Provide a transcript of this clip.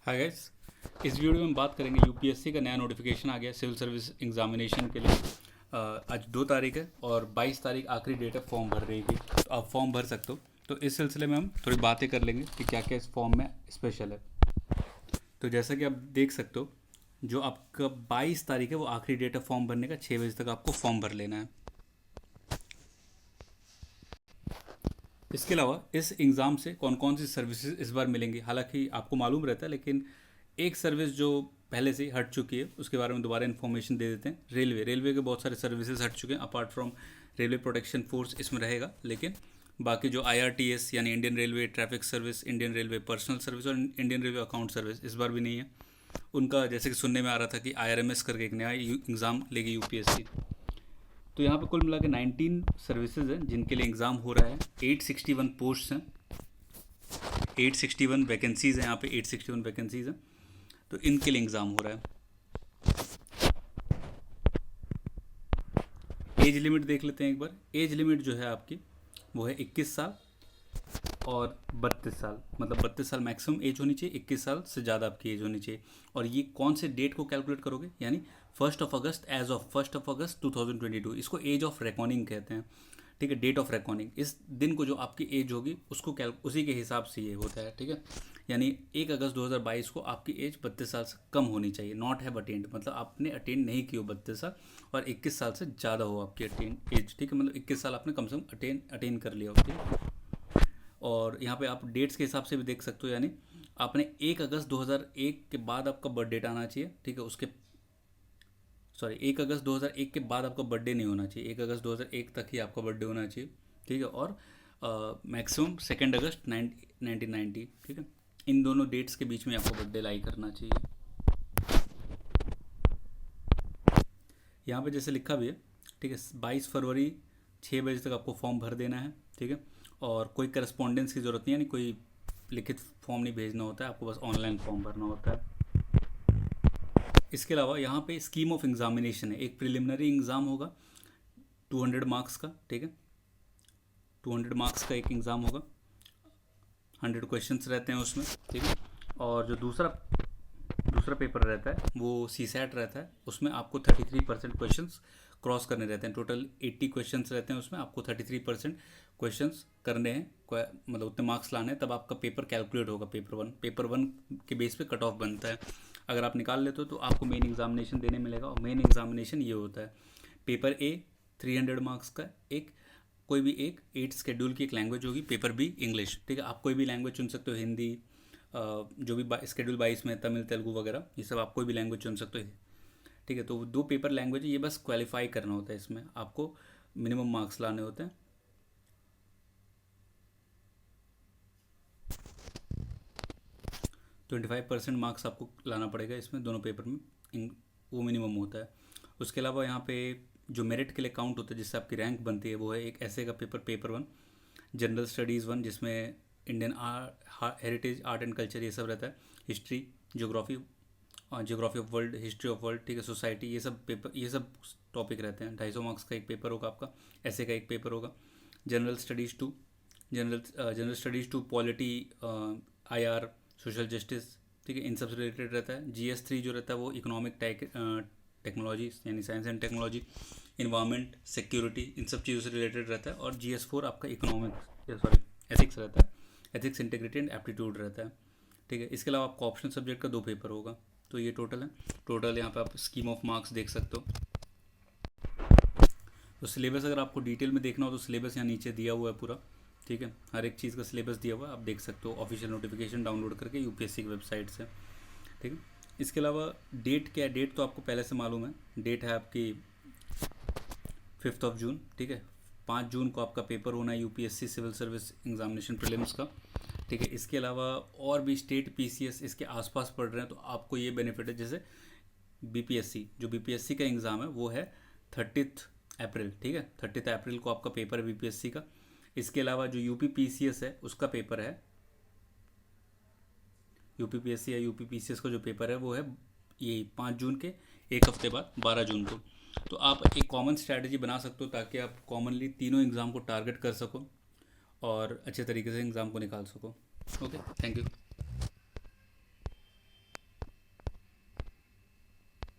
Hi guys, इस video में हम बात करेंगे यूपीएससी का नया नोटिफिकेशन आ गया सिविल सर्विस एग्जामिनेशन के लिए। आज 2 तारीख है और 22 तारीख आखिरी डेट है फॉर्म भरने की, तो आप फॉर्म भर सकते हो। तो इस सिलसिले में हम थोड़ी बातें कर लेंगे कि क्या क्या इस फॉर्म में स्पेशल है। तो जैसा कि आप देख सकते हो, जो आपका 22 तारीख है वो आखिरी डेट है फॉर्म भरने का। 6 बजे तक आपको फॉर्म भर लेना है। इसके अलावा इस एग्ज़ाम से कौन कौन सी सर्विसेज इस बार मिलेंगी, हालांकि आपको मालूम रहता है, लेकिन एक सर्विस जो पहले से ही हट चुकी है उसके बारे में दोबारा इन्फॉर्मेशन दे देते हैं। रेलवे के बहुत सारे सर्विसेज हट चुके हैं। Apart from railway protection force इसमें रहेगा, लेकिन बाकी जो IRTS यानी Indian railway traffic service, Indian railway personal service और इंडियन रेलवे अकाउंट सर्विस इस बार भी नहीं है। उनका जैसे कि सुनने में आ रहा था कि IRMS करके एक नया एग्ज़ाम लेगी यूपीएससी। तो यहाँ पे कुल मिला के 19 सर्विसेज हैं जिनके लिए एग्ज़ाम हो रहा है। 861 पोस्ट हैं, 861 वैकेंसीज़ हैं। यहाँ पे 861 वैकेंसीज़ हैं, तो इनके लिए एग्ज़ाम हो रहा है। एज लिमिट देख लेते हैं एक बार। एज लिमिट जो है आपकी वो है 21 साल और 32 साल, मतलब 32 साल मैक्सिमम एज होनी चाहिए, 21 साल से ज़्यादा आपकी एज होनी चाहिए। और ये कौन से डेट को कैलकुलेट करोगे, यानी 1 अगस्त, एज ऑफ 1 अगस्त 2022। इसको एज ऑफ रेकॉर्डिंग कहते हैं, ठीक है, डेट ऑफ रेकॉर्डिंग। इस दिन को जो आपकी एज होगी उसको उसी के हिसाब से ये होता है, ठीक है। यानी 1 अगस्त 2022 को आपकी एज 32 साल से कम होनी चाहिए, नॉट हैव अटेंड, मतलब आपने अटेंड नहीं की हो 32 साल, और 21 साल से ज़्यादा हो आपकी अटेंड एज, ठीक है, मतलब 21 साल आपने कम से कम अटेंड कर लिया हो, ठीक है। और यहाँ पे आप डेट्स के हिसाब से भी देख सकते हो, यानी आपने 1 अगस्त 2001 के बाद आपका बर्थ डेट आना चाहिए, ठीक है। 1 अगस्त 2001 के बाद आपका बर्थडे नहीं होना चाहिए, 1 अगस्त 2001 तक ही आपका बर्थडे होना चाहिए, ठीक है। और मैक्सिमम 2 अगस्त 1990, ठीक है। इन दोनों डेट्स के बीच में आपको बर्थडे लाई करना चाहिए। यहाँ पे जैसे लिखा भी है, ठीक है, 22 फरवरी 6 बजे तक आपको फॉर्म भर देना है, ठीक है। और कोई करस्पॉन्डेंस की ज़रूरत नहीं है, यानी कोई लिखित फॉर्म नहीं भेजना होता है आपको, बस ऑनलाइन फॉर्म भरना होता है। इसके अलावा यहाँ पे स्कीम ऑफ एग्जामिनेशन है। एक प्रिलिमिनरी एग्ज़ाम होगा 200 मार्क्स का, ठीक है, 200 मार्क्स का एक एग्ज़ाम होगा, 100 क्वेश्चंस रहते हैं उसमें, ठीक है। और जो दूसरा पेपर रहता है वो CSAT रहता है, उसमें आपको 33% क्वेश्चंस क्रॉस करने रहते हैं। टोटल 80 क्वेश्चंस रहते हैं, उसमें आपको 33% क्वेश्चंस करने हैं, मतलब उतने मार्क्स लाने हैं, तब आपका पेपर कैलकुलेट होगा। पेपर वन के बेस पे कट ऑफ बनता है। अगर आप निकाल लेते हो तो आपको मेन एग्जामिनेशन देने मिलेगा, और मेन एग्जामिनेशन ये होता है। पेपर A 300 मार्क्स का, कोई भी 8 शेड्यूल की एक लैंग्वेज होगी। पेपर B इंग्लिश, ठीक है। आप कोई भी लैंग्वेज चुन सकते हो, हिंदी, जो भी शेड्यूल 22 में तमिल, तेलुगु वगैरह, ये सब आप कोई भी लैंग्वेज चुन सकते हो, ठीक है। तो 2 पेपर लैंग्वेज है, ये बस क्वालिफाई करना होता है, इसमें आपको मिनिमम मार्क्स लाने होते हैं। तो 25% मार्क्स आपको लाना पड़ेगा इसमें, दोनों पेपर में वो मिनिमम होता है। उसके अलावा यहाँ पे जो मेरिट के लिए काउंट होता है, जिससे आपकी रैंक बनती है, वो है एक ऐसे का पेपर 1, जनरल स्टडीज़ 1, जिसमें Indian heritage, art and culture, ये सब रहता है। History, geography of world, history of world, ठीक है, सोसाइटी, ये सब टॉपिक रहते हैं। 250 मार्क्स का एक पेपर होगा आपका, ऐसे का एक पेपर होगा। General studies 2 polity, IR, social justice, ठीक है, इन सब से रिलेटेड रहता है। GS3 जो रहता है वो इकोनॉमिक टेक्नोलॉजी, यानी science and technology, environment, security, इन सब चीज़ों से रिलेटेड रहता है। और GS4 आपका एथिक्स रहता है, एथिक्स, इंटीग्रिटी एंड एप्टीट्यूड रहता है, ठीक है। इसके अलावा आपका ऑप्शनल सब्जेक्ट का 2 पेपर होगा। तो ये टोटल है। यहाँ पे आप स्कीम ऑफ मार्क्स देख सकते हो। तो सिलेबस अगर आपको डिटेल में देखना हो तो सिलेबस यहाँ नीचे दिया हुआ है पूरा, ठीक है, हर एक चीज़ का सिलेबस दिया हुआ है, आप देख सकते हो ऑफिशियल नोटिफिकेशन डाउनलोड करके यूपीएससी की वेबसाइट से, ठीक है। इसके अलावा डेट क्या है, डेट तो आपको पहले से मालूम है। डेट है आपकी 5 जून, ठीक है। 5 जून को आपका पेपर होना है UPSC civil service examination prelims का, ठीक है। इसके अलावा और भी स्टेट PCS इसके आसपास पढ़ रहे हैं तो आपको ये बेनिफिट है, जैसे जो बीपीएससी का एग्ज़ाम है वो है 30 अप्रैल, ठीक है, 30 अप्रैल को आपका पेपर है बीपीएससी का। इसके अलावा जो UPPCS है उसका पेपर है, UPPSC या UPPCS का जो पेपर है वो है ये 5 जून के एक हफ्ते बाद 12 जून को। तो आप एक कॉमन स्ट्रैटेजी बना सकते हो ताकि आप कॉमनली तीनों एग्ज़ाम को टारगेट कर सको और अच्छे तरीके से एग्ज़ाम को निकाल सको। Okay, thank you.